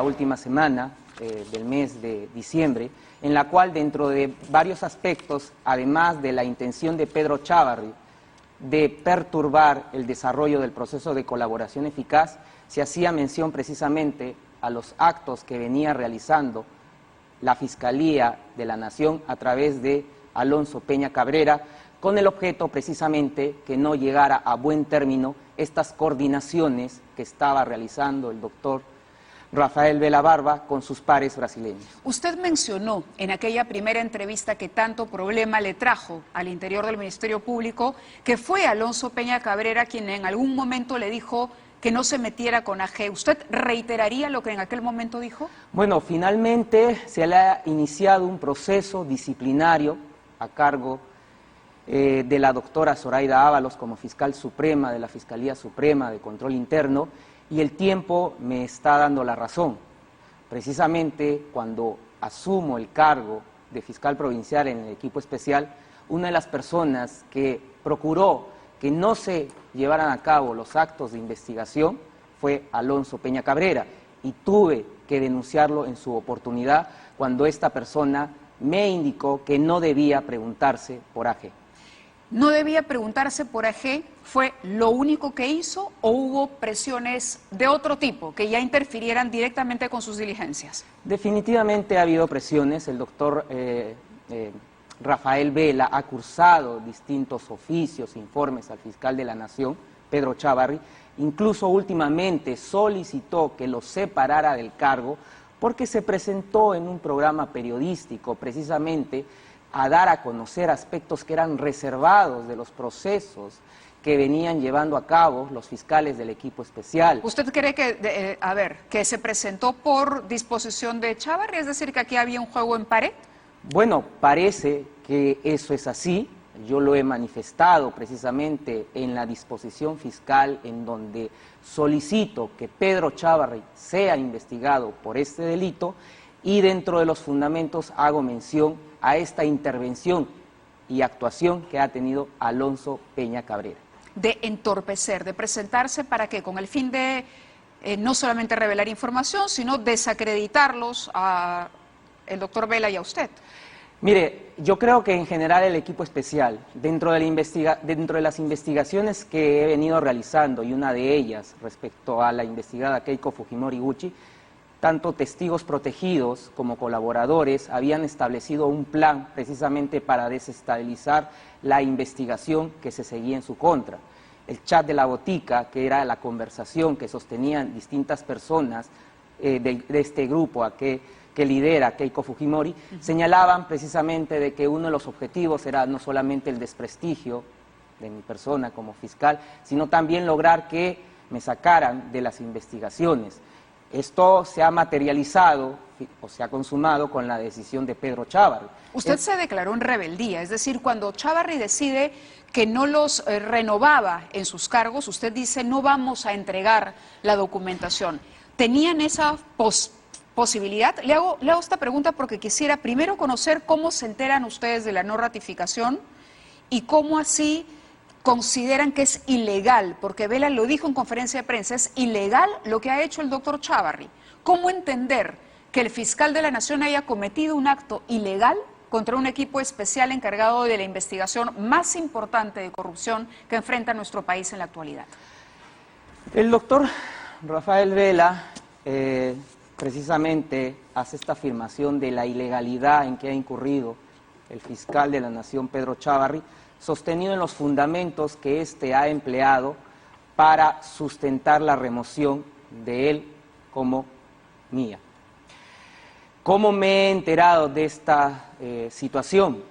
última semana del mes de diciembre, en la cual dentro de varios aspectos, además de la intención de Pedro Chávarri de perturbar el desarrollo del proceso de colaboración eficaz, se hacía mención precisamente a los actos que venía realizando la Fiscalía de la Nación a través de Alonso Peña Cabrera, con el objeto precisamente que no llegara a buen término estas coordinaciones que estaba realizando el doctor Rafael Vela Barba con sus pares brasileños. Usted mencionó en aquella primera entrevista que tanto problema le trajo al interior del Ministerio Público que fue Alonso Peña Cabrera quien en algún momento le dijo que no se metiera con AG. ¿Usted reiteraría lo que en aquel momento dijo? Bueno, finalmente se le ha iniciado un proceso disciplinario a cargo de la doctora Zoraida Ábalos como fiscal suprema de la Fiscalía Suprema de Control Interno, y el tiempo me está dando la razón. Precisamente cuando asumo el cargo de fiscal provincial en el equipo especial, una de las personas que procuró que no se llevaran a cabo los actos de investigación fue Alonso Peña Cabrera, y tuve que denunciarlo en su oportunidad cuando esta persona me indicó que no debía preguntarse por AG. ¿No debía preguntarse por AG? ¿Fue lo único que hizo o hubo presiones de otro tipo que ya interfirieran directamente con sus diligencias? Definitivamente ha habido presiones. El doctor Rafael Vela ha cursado distintos oficios, informes al fiscal de la Nación, Pedro Chávarri. Incluso últimamente solicitó que lo separara del cargo porque se presentó en un programa periodístico precisamente a dar a conocer aspectos que eran reservados de los procesos que venían llevando a cabo los fiscales del equipo especial. ¿Usted cree que, que se presentó por disposición de Chávarri, es decir, que aquí había un juego en pared? Bueno, parece que eso es así. Yo lo he manifestado precisamente en la disposición fiscal en donde solicito que Pedro Chávarri sea investigado por este delito, y dentro de los fundamentos hago mención a esta intervención y actuación que ha tenido Alonso Peña Cabrera. De entorpecer, de presentarse para que con el fin de no solamente revelar información, sino desacreditarlos a el doctor Vela y a usted. Mire, yo creo que en general el equipo especial, dentro de las investigaciones que he venido realizando, y una de ellas respecto a la investigada Keiko Fujimori Gucci, tanto testigos protegidos como colaboradores habían establecido un plan precisamente para desestabilizar la investigación que se seguía en su contra. El chat de la botica, que era la conversación que sostenían distintas personas de este grupo que lidera Keiko Fujimori, señalaban precisamente de que uno de los objetivos era no solamente el desprestigio de mi persona como fiscal, sino también lograr que me sacaran de las investigaciones. Esto se ha materializado o se ha consumado con la decisión de Pedro Chávarri. Usted se declaró en rebeldía, es decir, cuando Chávarri decide que no los renovaba en sus cargos, usted dice no vamos a entregar la documentación. ¿Tenían esa posibilidad? Le hago esta pregunta porque quisiera primero conocer cómo se enteran ustedes de la no ratificación y cómo así consideran que es ilegal, porque Vela lo dijo en conferencia de prensa, es ilegal lo que ha hecho el doctor Chávarri. ¿Cómo entender que el fiscal de la Nación haya cometido un acto ilegal contra un equipo especial encargado de la investigación más importante de corrupción que enfrenta nuestro país en la actualidad? El doctor Rafael Vela precisamente hace esta afirmación de la ilegalidad en que ha incurrido el fiscal de la Nación, Pedro Chávarri, sostenido en los fundamentos que éste ha empleado para sustentar la remoción de él como mía. ¿Cómo me he enterado de esta situación?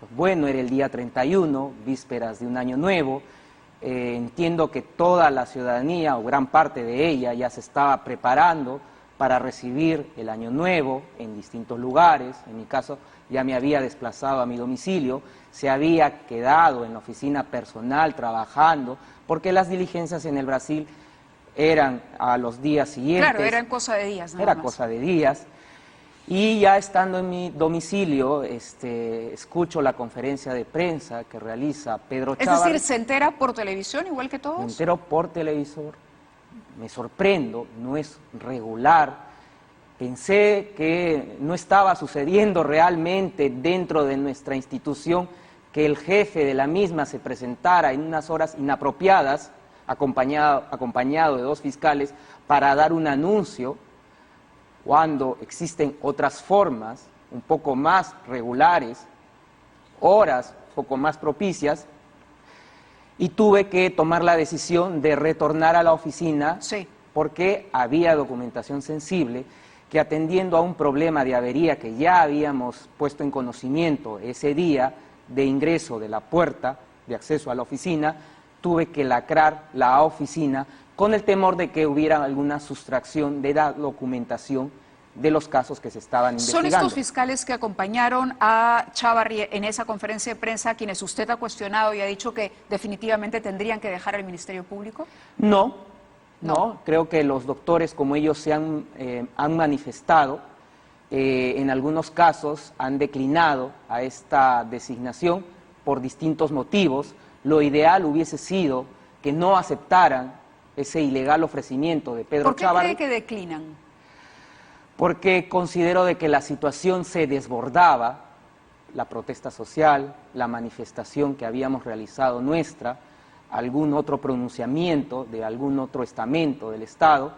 Pues bueno, era el día 31, vísperas de un año nuevo. Entiendo que toda la ciudadanía, o gran parte de ella, ya se estaba preparando para recibir el año nuevo en distintos lugares. En mi caso, ya me había desplazado a mi domicilio, se había quedado en la oficina personal trabajando, porque las diligencias en el Brasil eran a los días siguientes. Claro, eran cosa de días, nada Era más. cosa de días. Y ya estando en mi domicilio, escucho la conferencia de prensa que realiza Pedro Chávarri. Es decir, ¿se entera por televisión igual que todos? Me entero por televisor, me sorprendo, no es regular Pensé que no estaba sucediendo realmente dentro de nuestra institución que el jefe de la misma se presentara en unas horas inapropiadas, acompañado de 2 fiscales, para dar un anuncio, cuando existen otras formas un poco más regulares, horas un poco más propicias, y tuve que tomar la decisión de retornar a la oficina porque había documentación sensible que, atendiendo a un problema de avería que ya habíamos puesto en conocimiento ese día de ingreso de la puerta de acceso a la oficina, tuve que lacrar la oficina con el temor de que hubiera alguna sustracción de la documentación de los casos que se estaban investigando. ¿Son estos fiscales que acompañaron a Chávarri en esa conferencia de prensa quienes usted ha cuestionado y ha dicho que definitivamente tendrían que dejar el Ministerio Público? No. Creo que los doctores, como ellos se han manifestado, en algunos casos han declinado a esta designación por distintos motivos. Lo ideal hubiese sido que no aceptaran ese ilegal ofrecimiento de Pedro Chávarri. ¿Por qué cree que declinan? Porque considero de que la situación se desbordaba, la protesta social, la manifestación que habíamos realizado nuestra, algún otro pronunciamiento de algún otro estamento del Estado,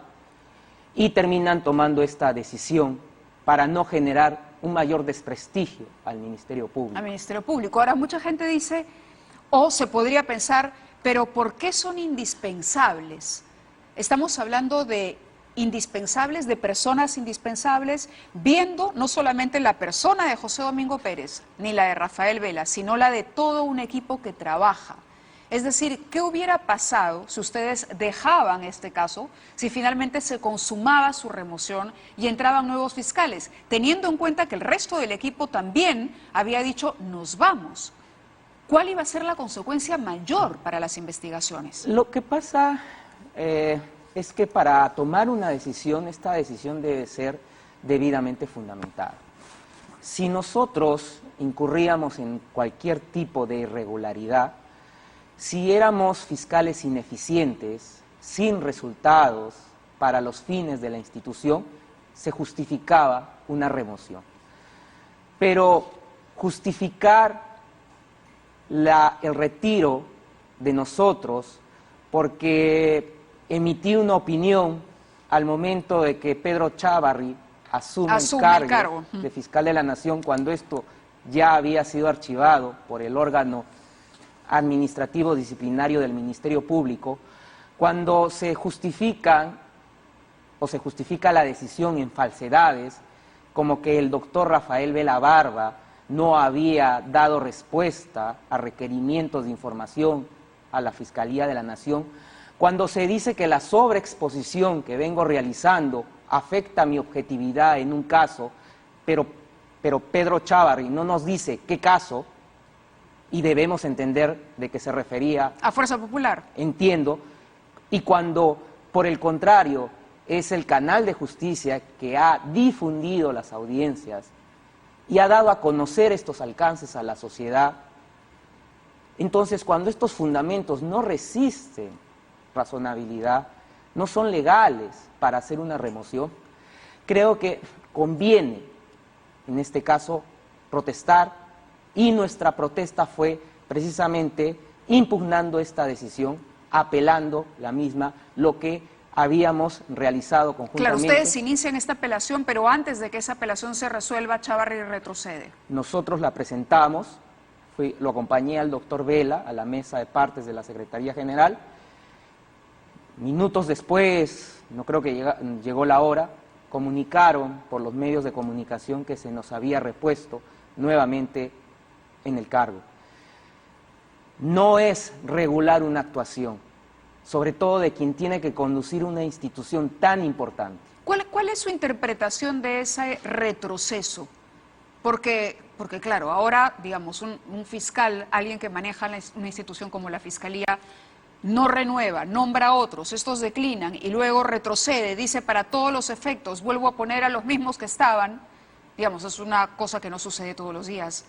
y terminan tomando esta decisión para no generar un mayor desprestigio al Ministerio Público. Al Ministerio Público. Ahora, mucha gente dice, o se podría pensar, pero ¿por qué son indispensables? Estamos hablando de indispensables, de personas indispensables, viendo no solamente la persona de José Domingo Pérez, ni la de Rafael Vela, sino la de todo un equipo que trabaja. Es decir, ¿qué hubiera pasado si ustedes dejaban este caso, si finalmente se consumaba su remoción y entraban nuevos fiscales, teniendo en cuenta que el resto del equipo también había dicho, nos vamos? ¿Cuál iba a ser la consecuencia mayor para las investigaciones? Lo que pasa es que para tomar una decisión, esta decisión debe ser debidamente fundamentada. Si nosotros incurríamos en cualquier tipo de irregularidad, si éramos fiscales ineficientes, sin resultados para los fines de la institución, se justificaba una remoción. Pero justificar el retiro de nosotros porque emití una opinión al momento de que Pedro Chávarri asume el cargo de fiscal de la Nación, cuando esto ya había sido archivado por el órgano administrativo disciplinario del Ministerio Público, cuando se justifica la decisión en falsedades, como que el doctor Rafael Vela Barba no había dado respuesta a requerimientos de información a la Fiscalía de la Nación, cuando se dice que la sobreexposición que vengo realizando afecta mi objetividad en un caso, pero Pedro Chávarri no nos dice qué caso, y debemos entender de qué se refería. ¿A Fuerza Popular? Entiendo. Y cuando, por el contrario, es el canal de justicia que ha difundido las audiencias y ha dado a conocer estos alcances a la sociedad, entonces cuando estos fundamentos no resisten razonabilidad, no son legales para hacer una remoción, creo que conviene, en este caso, protestar. Y nuestra protesta fue precisamente impugnando esta decisión, apelando la misma, lo que habíamos realizado conjuntamente. Claro, ustedes inician esta apelación, pero antes de que esa apelación se resuelva, Chávarri retrocede. Nosotros la presentamos, lo acompañé al doctor Vela a la mesa de partes de la Secretaría General. Minutos después, no creo que llegó la hora, comunicaron por los medios de comunicación que se nos había repuesto nuevamente en el cargo. No es regular una actuación, sobre todo de quien tiene que conducir una institución tan importante. ¿Cuál es su interpretación de ese retroceso? Porque claro, ahora, digamos, un fiscal, alguien que maneja una institución como la Fiscalía, no renueva, nombra a otros, estos declinan y luego retrocede, dice para todos los efectos, vuelvo a poner a los mismos que estaban. Digamos, es una cosa que no sucede todos los días.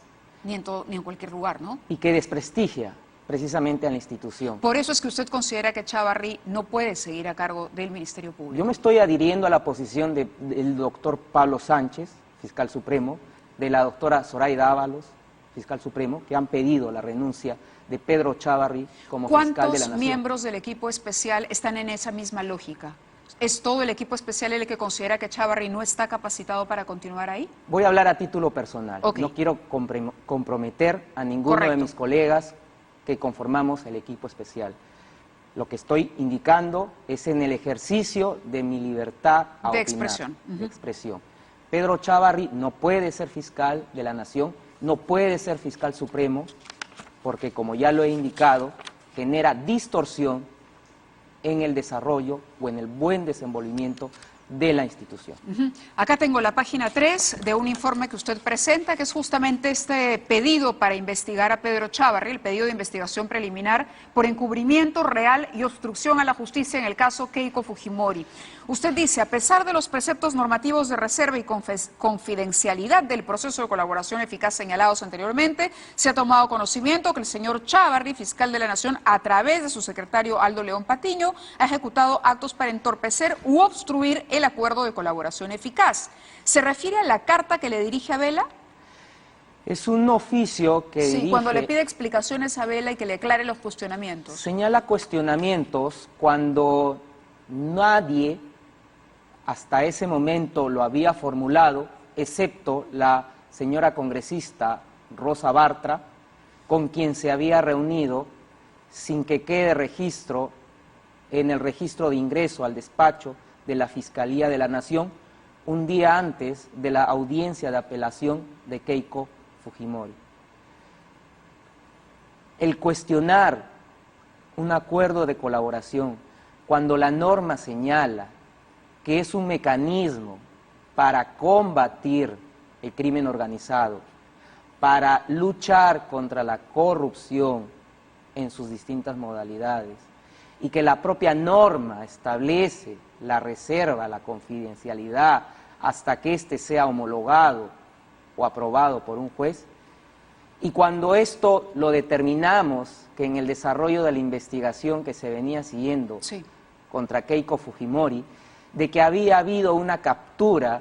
Ni en cualquier lugar, ¿no? Y que desprestigia precisamente a la institución. Por eso es que usted considera que Chávarri no puede seguir a cargo del Ministerio Público. Yo me estoy adhiriendo a la posición del doctor Pablo Sánchez, fiscal supremo, de la doctora Zoraida Ábalos, fiscal supremo, que han pedido la renuncia de Pedro Chávarri como fiscal de la ¿Cuántos Nación. miembros del equipo especial están en esa misma lógica? ¿Es todo el equipo especial el que considera que Chávarri no está capacitado para continuar ahí? Voy a hablar a título personal. Ok. No quiero comprometer a ninguno Correcto. de mis colegas que conformamos el equipo especial. Lo que estoy indicando es en el ejercicio de mi libertad a De opinar, expresión. de expresión. Pedro Chávarri no puede ser fiscal de la Nación, no puede ser fiscal supremo, porque como ya lo he indicado, genera distorsión en el desarrollo o en el buen desenvolvimiento de la institución. Acá tengo la página 3 de un informe que usted presenta, que es justamente este pedido para investigar a Pedro Chávarri, el pedido de investigación preliminar por encubrimiento real y obstrucción a la justicia en el caso Keiko Fujimori. Usted dice, a pesar de los preceptos normativos de reserva y confidencialidad del proceso de colaboración eficaz señalados anteriormente, se ha tomado conocimiento que el señor Chávarri, fiscal de la Nación, a través de su secretario Aldo León Patiño, ha ejecutado actos para entorpecer u obstruir el acuerdo de colaboración eficaz. ¿Se refiere a la carta que le dirige a Vela? Es un oficio que Sí, dirige, cuando le pide explicaciones a Vela y que le aclare los cuestionamientos. señala cuestionamientos cuando nadie hasta ese momento lo había formulado, excepto la señora congresista Rosa Bartra, con quien se había reunido sin que quede registro en el registro de ingreso al despacho de la Fiscalía de la Nación, un día antes de la audiencia de apelación de Keiko Fujimori. El cuestionar un acuerdo de colaboración cuando la norma señala que es un mecanismo para combatir el crimen organizado, para luchar contra la corrupción en sus distintas modalidades, y que la propia norma establece la reserva, la confidencialidad, hasta que éste sea homologado o aprobado por un juez. Y cuando esto lo determinamos, que en el desarrollo de la investigación que se venía siguiendo contra Keiko Fujimori, de que había habido una captura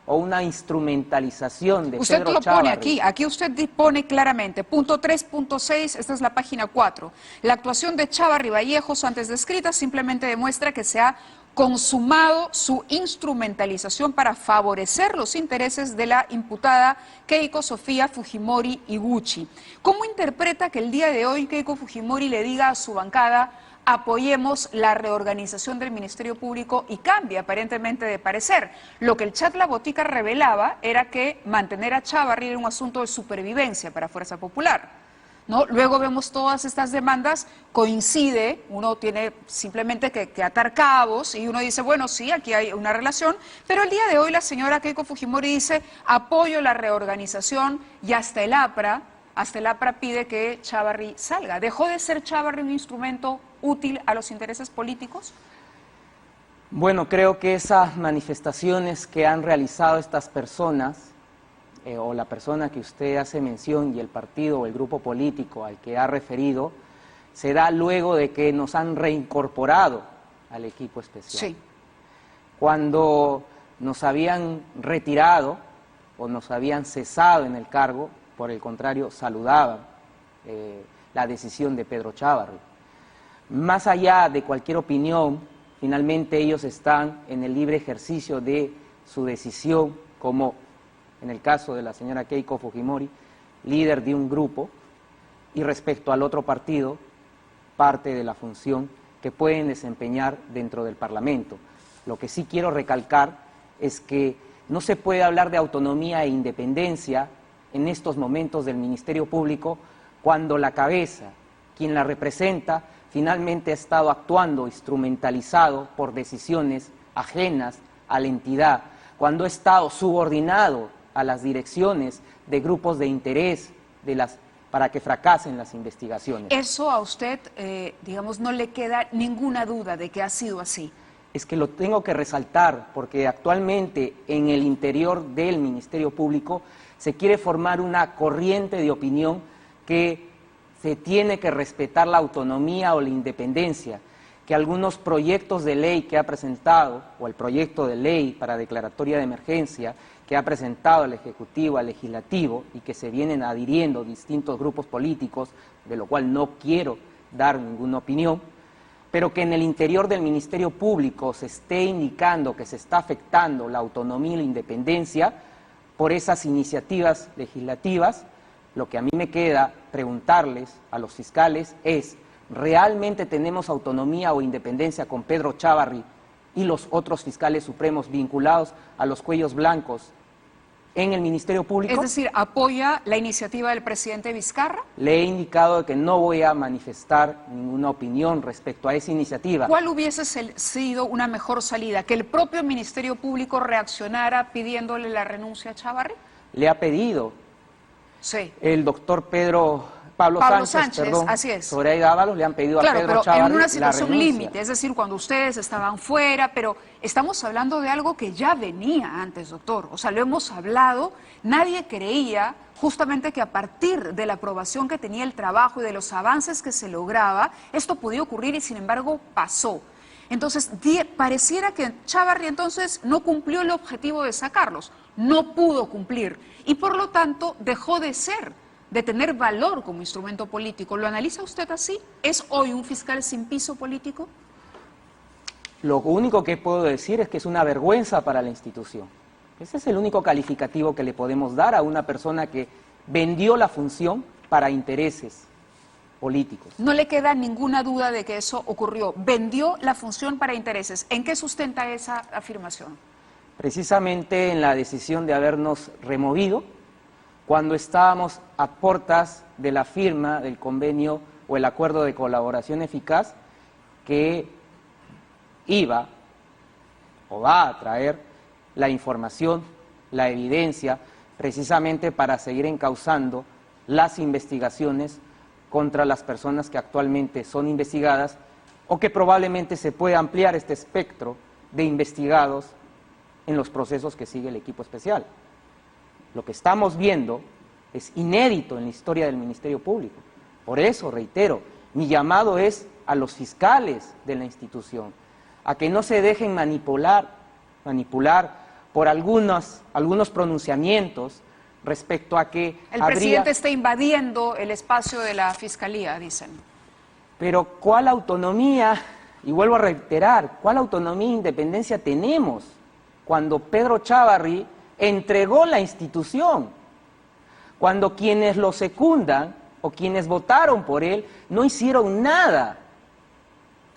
o una instrumentalización de usted Pedro lo Chávarri. pone aquí usted dispone claramente, punto 3.6, esta es la página 4. La actuación de Chávarri Vallejos antes descrita simplemente demuestra que se ha consumado su instrumentalización para favorecer los intereses de la imputada Keiko Sofía Fujimori Iguchi. ¿Cómo interpreta que el día de hoy Keiko Fujimori le diga a su bancada: apoyemos la reorganización del Ministerio Público, y cambia aparentemente de parecer? Lo que el chat La Botica revelaba era que mantener a Chávarri era un asunto de supervivencia para Fuerza Popular, ¿no? Luego vemos todas estas demandas, coincide, uno tiene simplemente que atar cabos y uno dice, bueno, sí, aquí hay una relación, pero el día de hoy la señora Keiko Fujimori dice: apoyo la reorganización, y hasta el APRA pide que Chávarri salga. ¿Dejó de ser Chávarri un instrumento útil a los intereses políticos? Bueno, creo que esas manifestaciones que han realizado estas personas, o la persona que usted hace mención y el partido o el grupo político al que ha referido, se da luego de que nos han reincorporado al equipo especial. Sí. Cuando nos habían retirado o nos habían cesado en el cargo, por el contrario, saludaban la decisión de Pedro Chávarri. Más allá de cualquier opinión, finalmente ellos están en el libre ejercicio de su decisión, como en el caso de la señora Keiko Fujimori, líder de un grupo, y respecto al otro partido, parte de la función que pueden desempeñar dentro del Parlamento. Lo que sí quiero recalcar es que no se puede hablar de autonomía e independencia en estos momentos del Ministerio Público cuando la cabeza, quien la representa, finalmente ha estado actuando instrumentalizado por decisiones ajenas a la entidad, cuando ha estado subordinado a las direcciones de grupos de interés para que fracasen las investigaciones. Eso a usted, digamos, no le queda ninguna duda de que ha sido así. Es que lo tengo que resaltar porque actualmente en el interior del Ministerio Público se quiere formar una corriente de opinión que se tiene que respetar la autonomía o la independencia, que algunos proyectos de ley que ha presentado, o el proyecto de ley para declaratoria de emergencia que ha presentado el Ejecutivo al Legislativo y que se vienen adhiriendo distintos grupos políticos, de lo cual no quiero dar ninguna opinión, pero que en el interior del Ministerio Público se esté indicando que se está afectando la autonomía y la independencia por esas iniciativas legislativas, lo que a mí me queda preguntarles a los fiscales es, ¿realmente tenemos autonomía o independencia con Pedro Chávarri y los otros fiscales supremos vinculados a los cuellos blancos en el Ministerio Público? Es decir, ¿apoya la iniciativa del presidente Vizcarra? Le he indicado que no voy a manifestar ninguna opinión respecto a esa iniciativa. ¿Cuál hubiese sido una mejor salida? ¿Que el propio Ministerio Público reaccionara pidiéndole la renuncia a Chávarri? Le ha pedido Sí. el doctor Pablo Sánchez, perdón, así es. Zoraida Ábalos, le han pedido a Pedro pero Chávarri en una la situación renuncia. límite, es decir, cuando ustedes estaban fuera, pero estamos hablando de algo que ya venía antes, doctor. O sea, lo hemos hablado, nadie creía justamente que a partir de la aprobación que tenía el trabajo y de los avances que se lograba, esto podía ocurrir y sin embargo pasó. Entonces, pareciera que Chávarri entonces no cumplió el objetivo de sacarlos, no pudo cumplir y por lo tanto dejó de tener valor como instrumento político. ¿Lo analiza usted así? ¿Es hoy un fiscal sin piso político? Lo único que puedo decir es que es una vergüenza para la institución. Ese es el único calificativo que le podemos dar a una persona que vendió la función para intereses políticos. No le queda ninguna duda de que eso ocurrió. Vendió la función para intereses. ¿En qué sustenta esa afirmación? Precisamente en la decisión de habernos removido cuando estábamos a puertas de la firma del convenio o el acuerdo de colaboración eficaz que iba o va a traer la información, la evidencia, precisamente para seguir encauzando las investigaciones contra las personas que actualmente son investigadas o que probablemente se pueda ampliar este espectro de investigados en los procesos que sigue el equipo especial. Lo que estamos viendo es inédito en la historia del Ministerio Público. Por eso, reitero, mi llamado es a los fiscales de la institución, a que no se dejen manipular por algunos pronunciamientos respecto a que el presidente está invadiendo el espacio de la Fiscalía, dicen. Pero ¿cuál autonomía, y vuelvo a reiterar, cuál autonomía e independencia tenemos cuando Pedro Chávarri entregó la institución? Cuando quienes lo secundan o quienes votaron por él no hicieron nada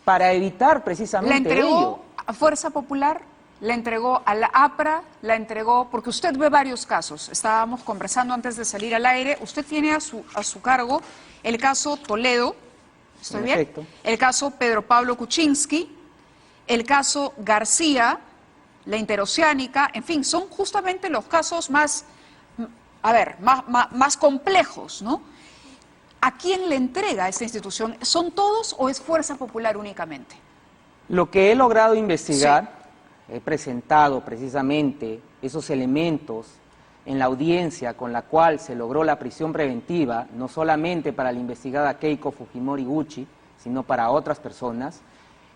para evitar precisamente ello. ¿La entregó ello. a Fuerza Popular? ¿La entregó a la APRA? ¿La entregó? Porque usted ve varios casos. Estábamos conversando antes de salir al aire. Usted tiene a su cargo el caso Toledo, ¿estoy bien? Perfecto. El caso Pedro Pablo Kuczynski, el caso García, la interoceánica, en fin, son justamente los casos más complejos, ¿no? ¿A quién le entrega esta institución? ¿Son todos o es Fuerza Popular únicamente? Lo que he logrado investigar, he presentado precisamente esos elementos en la audiencia con la cual se logró la prisión preventiva, no solamente para la investigada Keiko Fujimori Gucci, sino para otras personas,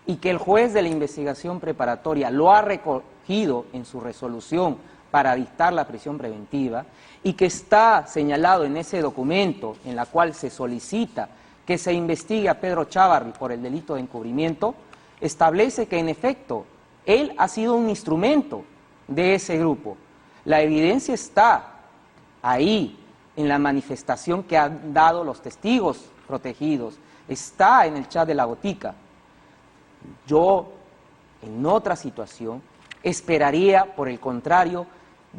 y que el juez de la investigación preparatoria lo ha recogido en su resolución para dictar la prisión preventiva, y que está señalado en ese documento en la cual se solicita que se investigue a Pedro Chávarri por el delito de encubrimiento, establece que en efecto él ha sido un instrumento de ese grupo. La evidencia está ahí, en la manifestación que han dado los testigos protegidos, está en el chat de la botica. Yo, en otra situación, esperaría, por el contrario,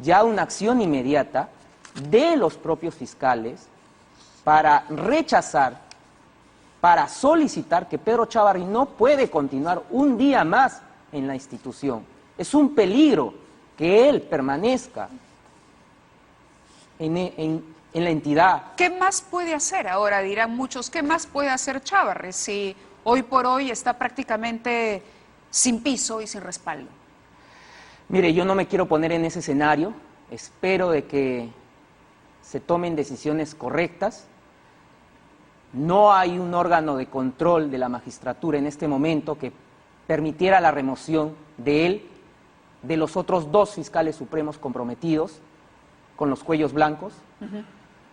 ya una acción inmediata de los propios fiscales para rechazar, para solicitar que Pedro Chávarri no puede continuar un día más en la institución. Es un peligro que él permanezca en la entidad. ¿Qué más puede hacer ahora? Dirán muchos, ¿qué más puede hacer Chávarri si hoy por hoy está prácticamente sin piso y sin respaldo? Mire, yo no me quiero poner en ese escenario, espero de que se tomen decisiones correctas. no hay un órgano de control de la magistratura en este momento que permitiera la remoción de él, de los otros 2 fiscales supremos comprometidos con los cuellos blancos.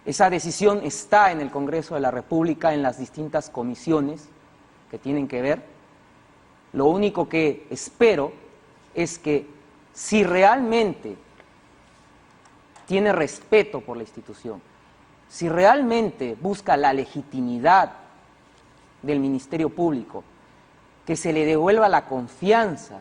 Esa decisión está en el Congreso de la República, en las distintas comisiones que tienen que ver. Lo único que espero es que si realmente tiene respeto por la institución, si realmente busca la legitimidad del Ministerio Público, que se le devuelva la confianza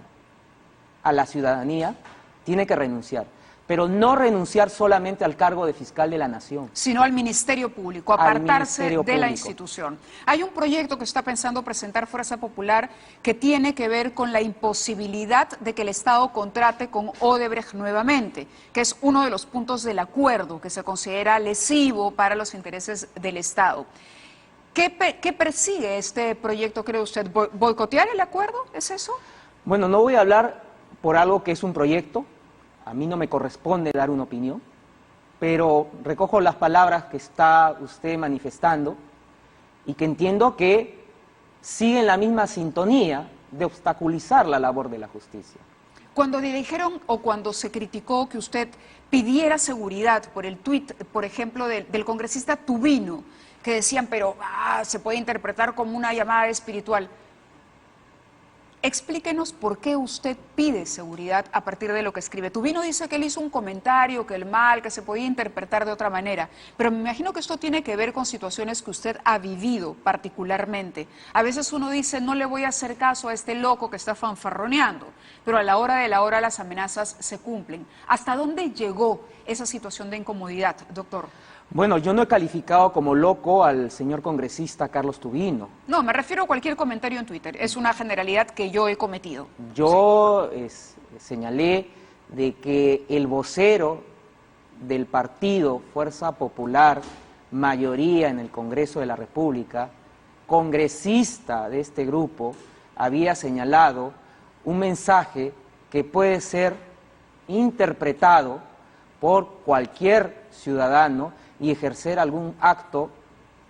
a la ciudadanía, tiene que renunciar. Pero no renunciar solamente al cargo de fiscal de la Nación, sino al Ministerio Público, apartarse Ministerio de la Público. institución. Hay un proyecto que está pensando presentar Fuerza Popular que tiene que ver con la imposibilidad de que el Estado contrate con Odebrecht nuevamente, que es uno de los puntos del acuerdo que se considera lesivo para los intereses del Estado. ¿Qué persigue este proyecto, cree usted? ¿Boicotear el acuerdo? ¿Es eso? Bueno, no voy a hablar por algo que es un proyecto. A mí no me corresponde dar una opinión, pero recojo las palabras que está usted manifestando y que entiendo que siguen la misma sintonía de obstaculizar la labor de la justicia. Cuando le dijeron o cuando se criticó que usted pidiera seguridad por el tuit, por ejemplo, del congresista Tubino, que decían, pero se puede interpretar como una llamada espiritual. Explíquenos por qué usted pide seguridad a partir de lo que escribe. Tubino dice que él hizo un comentario, que el mal, que se podía interpretar de otra manera, pero me imagino que esto tiene que ver con situaciones que usted ha vivido particularmente. A veces uno dice, no le voy a hacer caso a este loco que está fanfarroneando, pero a la hora de la hora las amenazas se cumplen. ¿Hasta dónde llegó esa situación de incomodidad, doctor? Bueno, yo no he calificado como loco al señor congresista Carlos Tubino. No, me refiero a cualquier comentario en Twitter. Es una generalidad que yo he cometido. Yo señalé de que el vocero del partido Fuerza Popular, mayoría en el Congreso de la República, congresista de este grupo, había señalado un mensaje que puede ser interpretado por cualquier ciudadano y ejercer algún acto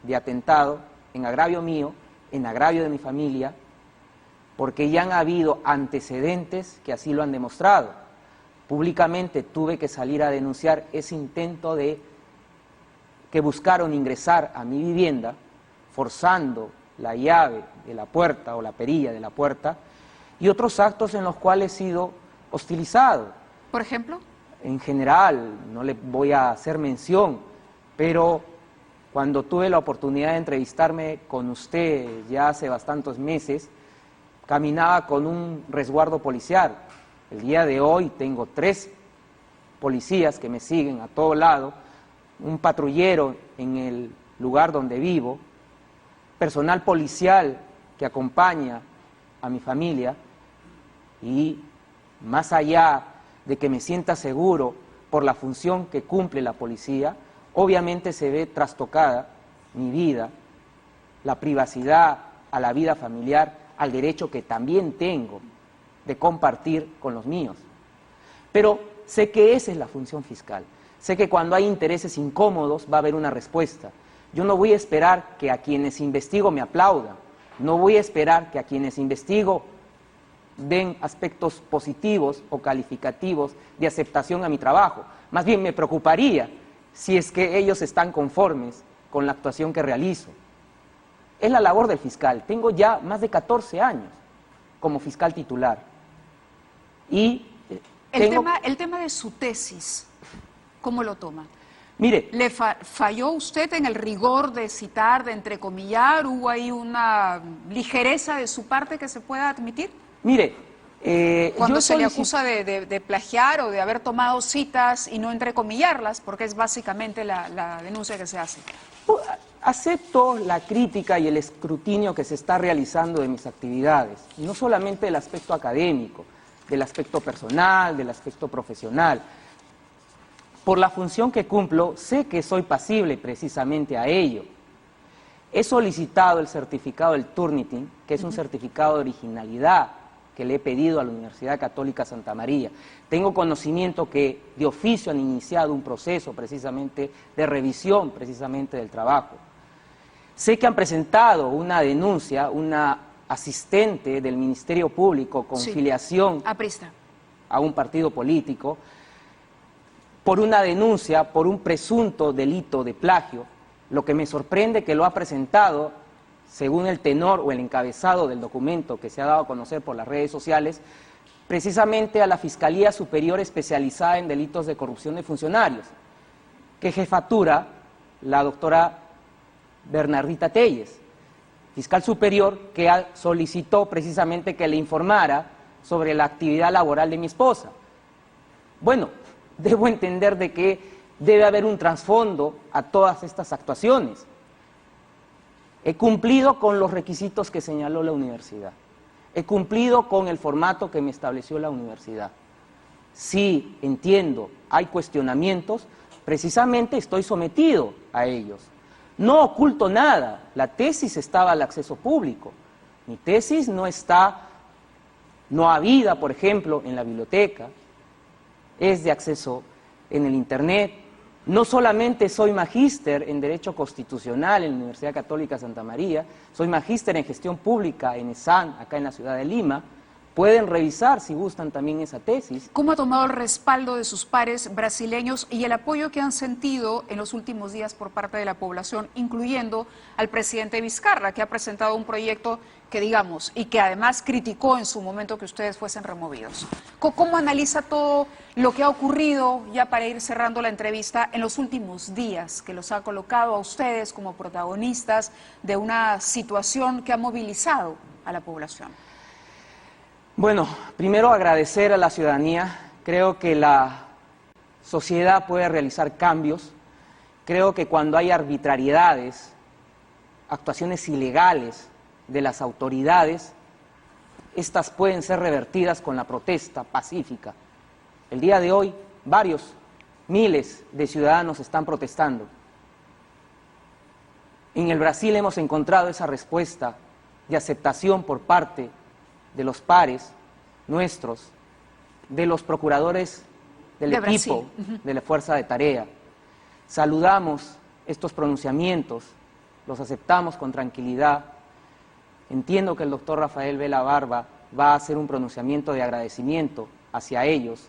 de atentado en agravio mío, en agravio de mi familia, porque ya han habido antecedentes que así lo han demostrado. Públicamente tuve que salir a denunciar ese intento de que buscaron ingresar a mi vivienda, forzando la llave de la puerta o la perilla de la puerta, y otros actos en los cuales he sido hostilizado. ¿Por ejemplo? En general, no le voy a hacer mención, pero cuando tuve la oportunidad de entrevistarme con usted ya hace bastantes meses, caminaba con un resguardo policial. El día de hoy tengo 3 policías que me siguen a todo lado, un patrullero en el lugar donde vivo, personal policial que acompaña a mi familia y más allá de que me sienta seguro por la función que cumple la policía, obviamente se ve trastocada mi vida, la privacidad, a la vida familiar, al derecho que también tengo de compartir con los míos. Pero sé que esa es la función fiscal. Sé que cuando hay intereses incómodos va a haber una respuesta. Yo no voy a esperar que a quienes investigo me aplaudan. No voy a esperar que a quienes investigo den aspectos positivos o calificativos de aceptación a mi trabajo. Más bien me preocuparía si es que ellos están conformes con la actuación que realizo. Es la labor del fiscal. Tengo ya más de 14 años como fiscal titular. Y el tema de su tesis, ¿cómo lo toma? Mire, ¿Le falló usted en el rigor de citar, de entrecomillar? ¿Hubo ahí una ligereza de su parte que se pueda admitir? Mire, cuando se le acusa de plagiar o de haber tomado citas y no entrecomillarlas, porque es básicamente la denuncia que se hace. Acepto la crítica y el escrutinio que se está realizando de mis actividades, no solamente del aspecto académico, del aspecto personal, del aspecto profesional. Por la función que cumplo, sé que soy pasible precisamente a ello. He solicitado el certificado del Turnitin, que es un certificado de originalidad que le he pedido a la Universidad Católica Santa María. Tengo conocimiento que de oficio han iniciado un proceso precisamente de revisión precisamente del trabajo. Sé que han presentado una denuncia, una asistente del Ministerio Público con filiación aprista a un partido político, por una denuncia, por un presunto delito de plagio. Lo que me sorprende que lo ha presentado, según el tenor o el encabezado del documento que se ha dado a conocer por las redes sociales, precisamente a la Fiscalía Superior Especializada en Delitos de Corrupción de Funcionarios, que jefatura la doctora Bernardita Telles, fiscal superior que solicitó precisamente que le informara sobre la actividad laboral de mi esposa. Bueno, debo entender de que debe haber un trasfondo a todas estas actuaciones. He cumplido con los requisitos que señaló la universidad. He cumplido con el formato que me estableció la universidad. Sí, entiendo, hay cuestionamientos, precisamente estoy sometido a ellos. No oculto nada, la tesis estaba al acceso público. Mi tesis no está, no habida, por ejemplo, en la biblioteca, es de acceso en el Internet. No solamente soy magíster en Derecho Constitucional en la Universidad Católica Santa María, soy magíster en Gestión Pública en ESAN, acá en la ciudad de Lima. Pueden revisar, si gustan, también esa tesis. ¿Cómo ha tomado el respaldo de sus pares brasileños y el apoyo que han sentido en los últimos días por parte de la población, incluyendo al presidente Vizcarra, que ha presentado un proyecto que, digamos, y que además criticó en su momento que ustedes fuesen removidos? ¿Cómo analiza todo lo que ha ocurrido, ya para ir cerrando la entrevista, en los últimos días, que los ha colocado a ustedes como protagonistas de una situación que ha movilizado a la población? Bueno, primero agradecer a la ciudadanía. Creo que la sociedad puede realizar cambios. Creo que cuando hay arbitrariedades, actuaciones ilegales de las autoridades, estas pueden ser revertidas con la protesta pacífica. El día de hoy, miles de ciudadanos están protestando. En el Brasil hemos encontrado esa respuesta de aceptación por parte de los pares nuestros, de los procuradores del equipo de la Fuerza de Tarea. Saludamos estos pronunciamientos, los aceptamos con tranquilidad. Entiendo que el doctor Rafael Vela Barba va a hacer un pronunciamiento de agradecimiento hacia ellos.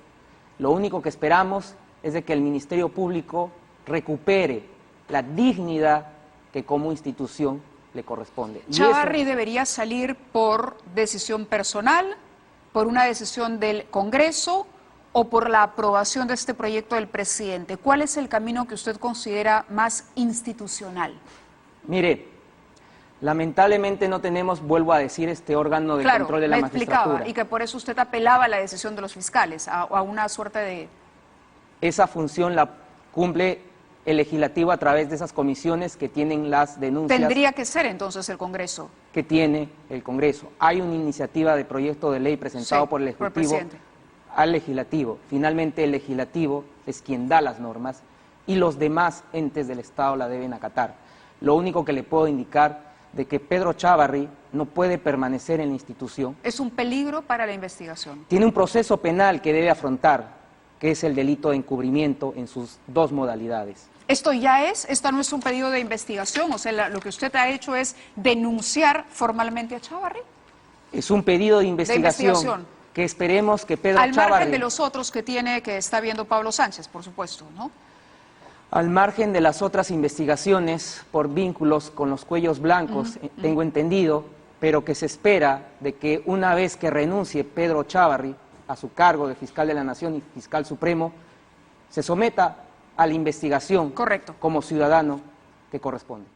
Lo único que esperamos es de que el Ministerio Público recupere la dignidad que como institución le corresponde. ¿Chávarri debería salir por decisión personal, por una decisión del Congreso o por la aprobación de este proyecto del presidente? ¿Cuál es el camino que usted considera más institucional? Mire, lamentablemente no tenemos, vuelvo a decir, este órgano de control de la magistratura. Explicaba, y que por eso usted apelaba a la decisión de los fiscales, a una suerte de... Esa función la cumple el legislativo a través de esas comisiones que tienen las denuncias. Tendría que ser entonces el Congreso. Que tiene el Congreso. Hay una iniciativa de proyecto de ley presentado por el Ejecutivo al Legislativo. Finalmente el Legislativo es quien da las normas y los demás entes del Estado la deben acatar. Lo único que le puedo indicar de que Pedro Chávarri no puede permanecer en la institución. ¿Es un peligro para la investigación? Tiene un proceso penal que debe afrontar, que es el delito de encubrimiento en sus dos modalidades. Esto no es un pedido de investigación, o sea, lo que usted ha hecho es denunciar formalmente a Chávarri. Es un pedido de investigación que esperemos que Pedro Chávarri... Al margen de los otros que está viendo Pablo Sánchez, por supuesto, ¿no? Al margen de las otras investigaciones por vínculos con los cuellos blancos, tengo entendido, pero que se espera de que una vez que renuncie Pedro Chávarri a su cargo de fiscal de la Nación y fiscal supremo, se someta a la investigación como ciudadano que corresponde.